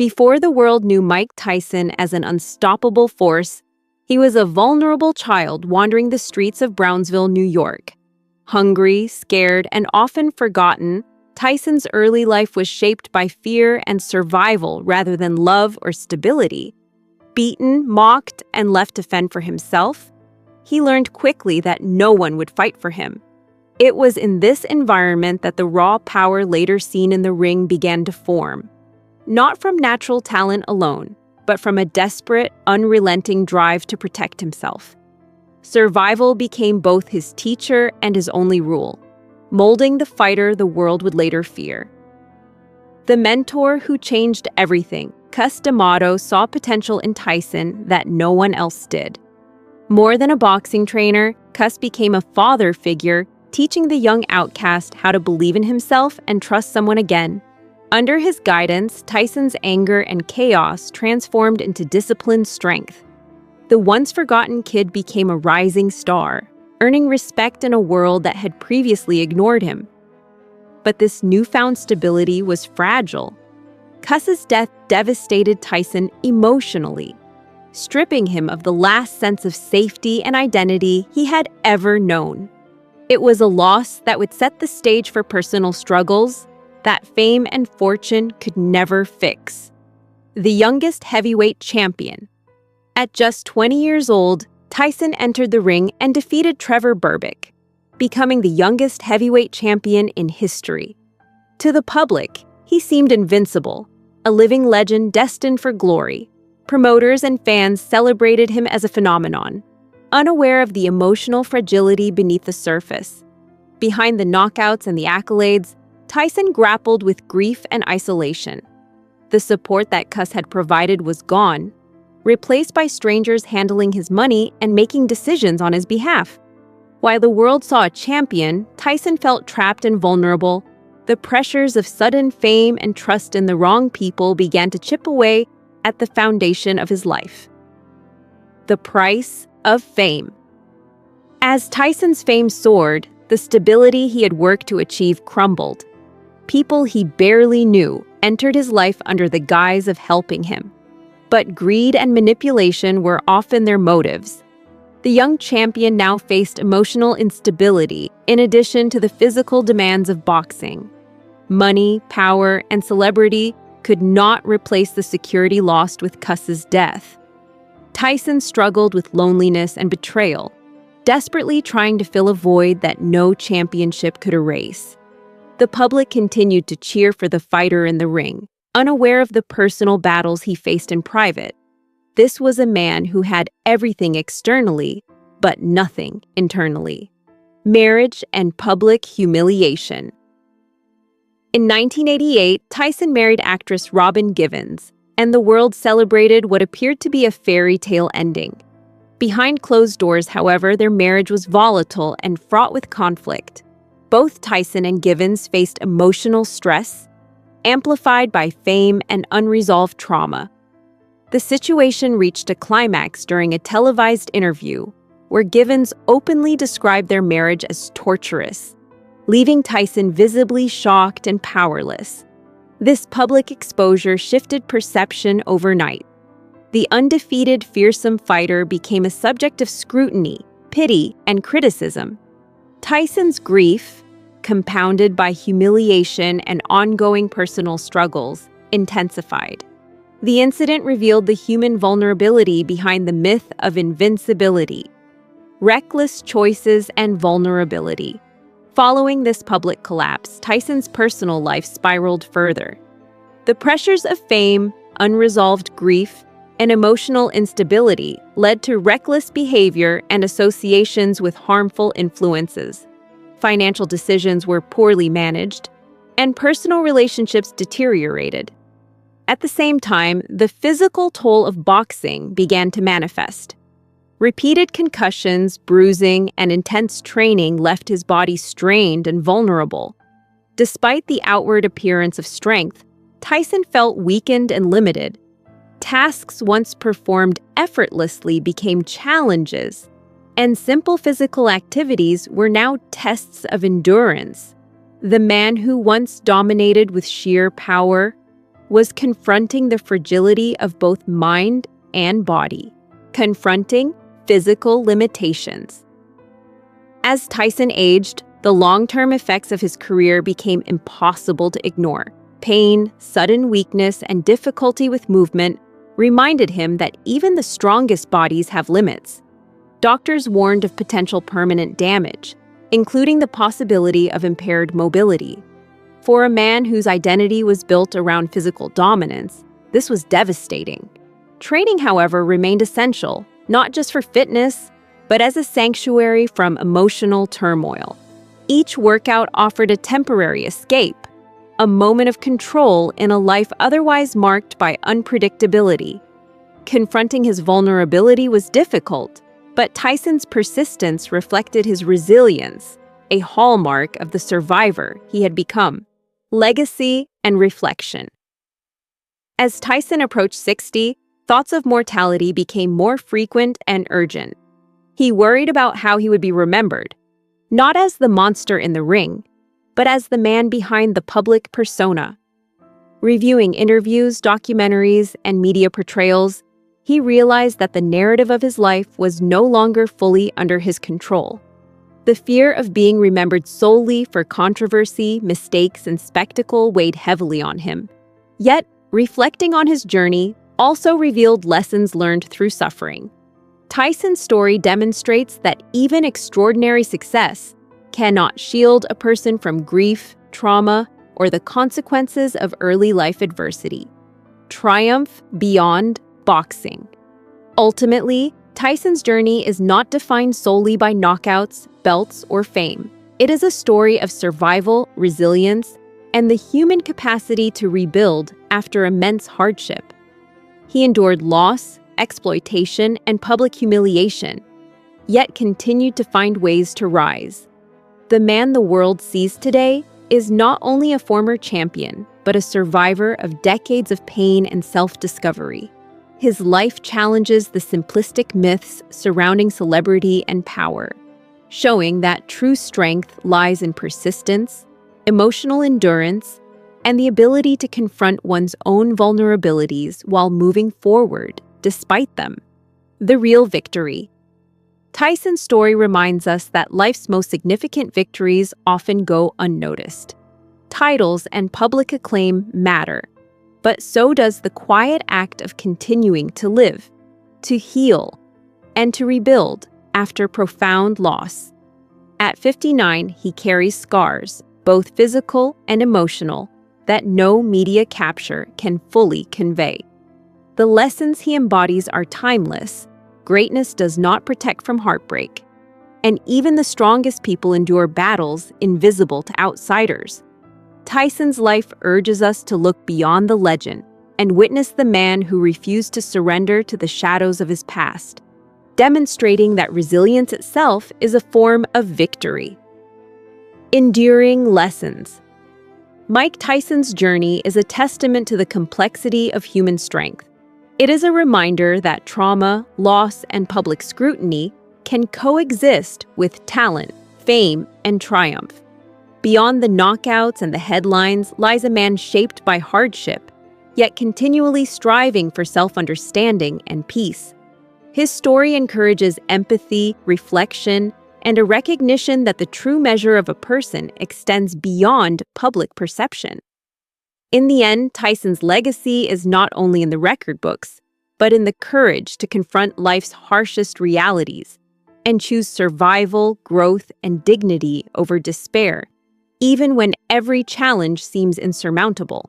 Before the world knew Mike Tyson as an unstoppable force, he was a vulnerable child wandering the streets of Brownsville, New York. Hungry, scared, and often forgotten, Tyson's early life was shaped by fear and survival rather than love or stability. Beaten, mocked, and left to fend for himself, he learned quickly that no one would fight for him. It was in this environment that the raw power later seen in the ring began to form. Not from natural talent alone, but from a desperate, unrelenting drive to protect himself. Survival became both his teacher and his only rule, molding the fighter the world would later fear. The mentor who changed everything, Cus D'Amato, saw potential in Tyson that no one else did. More than a boxing trainer, Cus became a father figure, teaching the young outcast how to believe in himself and trust someone again. Under his guidance, Tyson's anger and chaos transformed into disciplined strength. The once-forgotten kid became a rising star, earning respect in a world that had previously ignored him. But this newfound stability was fragile. Cus's death devastated Tyson emotionally, stripping him of the last sense of safety and identity he had ever known. It was a loss that would set the stage for personal struggles that fame and fortune could never fix. The youngest heavyweight champion. At just 20 years old, Tyson entered the ring and defeated Trevor Berbick, becoming the youngest heavyweight champion in history. To the public, he seemed invincible, a living legend destined for glory. Promoters and fans celebrated him as a phenomenon, unaware of the emotional fragility beneath the surface. Behind the knockouts and the accolades, Tyson grappled with grief and isolation. The support that Cus had provided was gone, replaced by strangers handling his money and making decisions on his behalf. While the world saw a champion, Tyson felt trapped and vulnerable. The pressures of sudden fame and trust in the wrong people began to chip away at the foundation of his life. The price of fame. As Tyson's fame soared, the stability he had worked to achieve crumbled. People he barely knew entered his life under the guise of helping him. But greed and manipulation were often their motives. The young champion now faced emotional instability in addition to the physical demands of boxing. Money, power, and celebrity could not replace the security lost with Cus's death. Tyson struggled with loneliness and betrayal, desperately trying to fill a void that no championship could erase. The public continued to cheer for the fighter in the ring, unaware of the personal battles he faced in private. This was a man who had everything externally, but nothing internally. Marriage and public humiliation. In 1988, Tyson married actress Robin Givens, and the world celebrated what appeared to be a fairy tale ending. Behind closed doors, however, their marriage was volatile and fraught with conflict. Both Tyson and Givens faced emotional stress, amplified by fame and unresolved trauma. The situation reached a climax during a televised interview, where Givens openly described their marriage as torturous, leaving Tyson visibly shocked and powerless. This public exposure shifted perception overnight. The undefeated, fearsome fighter became a subject of scrutiny, pity, and criticism. Tyson's grief, compounded by humiliation and ongoing personal struggles, intensified. The incident revealed the human vulnerability behind the myth of invincibility, reckless choices, and vulnerability. Following this public collapse, Tyson's personal life spiraled further. The pressures of fame, unresolved grief, and emotional instability led to reckless behavior and associations with harmful influences. Financial decisions were poorly managed, and personal relationships deteriorated. At the same time, the physical toll of boxing began to manifest. Repeated concussions, bruising, and intense training left his body strained and vulnerable. Despite the outward appearance of strength, Tyson felt weakened and limited. Tasks once performed effortlessly became challenges, and simple physical activities were now tests of endurance. The man who once dominated with sheer power was confronting the fragility of both mind and body, confronting physical limitations. As Tyson aged, the long-term effects of his career became impossible to ignore. Pain, sudden weakness, and difficulty with movement reminded him that even the strongest bodies have limits. Doctors warned of potential permanent damage, including the possibility of impaired mobility. For a man whose identity was built around physical dominance, this was devastating. Training, however, remained essential, not just for fitness, but as a sanctuary from emotional turmoil. Each workout offered a temporary escape, a moment of control in a life otherwise marked by unpredictability. Confronting his vulnerability was difficult, but Tyson's persistence reflected his resilience, a hallmark of the survivor he had become. Legacy and reflection. As Tyson approached 60, thoughts of mortality became more frequent and urgent. He worried about how he would be remembered, not as the monster in the ring, but as the man behind the public persona. Reviewing interviews, documentaries, and media portrayals, he realized that the narrative of his life was no longer fully under his control. The fear of being remembered solely for controversy, mistakes, and spectacle weighed heavily on him. Yet, reflecting on his journey also revealed lessons learned through suffering. Tyson's story demonstrates that even extraordinary success cannot shield a person from grief, trauma, or the consequences of early life adversity. Triumph beyond boxing. Ultimately, Tyson's journey is not defined solely by knockouts, belts, or fame. It is a story of survival, resilience, and the human capacity to rebuild after immense hardship. He endured loss, exploitation, and public humiliation, yet continued to find ways to rise. The man the world sees today is not only a former champion, but a survivor of decades of pain and self-discovery. His life challenges the simplistic myths surrounding celebrity and power, showing that true strength lies in persistence, emotional endurance, and the ability to confront one's own vulnerabilities while moving forward despite them. The real victory. Tyson's story reminds us that life's most significant victories often go unnoticed. Titles and public acclaim matter, but so does the quiet act of continuing to live, to heal, and to rebuild after profound loss. At 59, he carries scars, both physical and emotional, that no media capture can fully convey. The lessons he embodies are timeless. Greatness does not protect from heartbreak, and even the strongest people endure battles invisible to outsiders. Tyson's life urges us to look beyond the legend and witness the man who refused to surrender to the shadows of his past, demonstrating that resilience itself is a form of victory. Enduring lessons. Mike Tyson's journey is a testament to the complexity of human strength. It is a reminder that trauma, loss, and public scrutiny can coexist with talent, fame, and triumph. Beyond the knockouts and the headlines lies a man shaped by hardship, yet continually striving for self-understanding and peace. His story encourages empathy, reflection, and a recognition that the true measure of a person extends beyond public perception. In the end, Tyson's legacy is not only in the record books, but in the courage to confront life's harshest realities and choose survival, growth, and dignity over despair, even when every challenge seems insurmountable.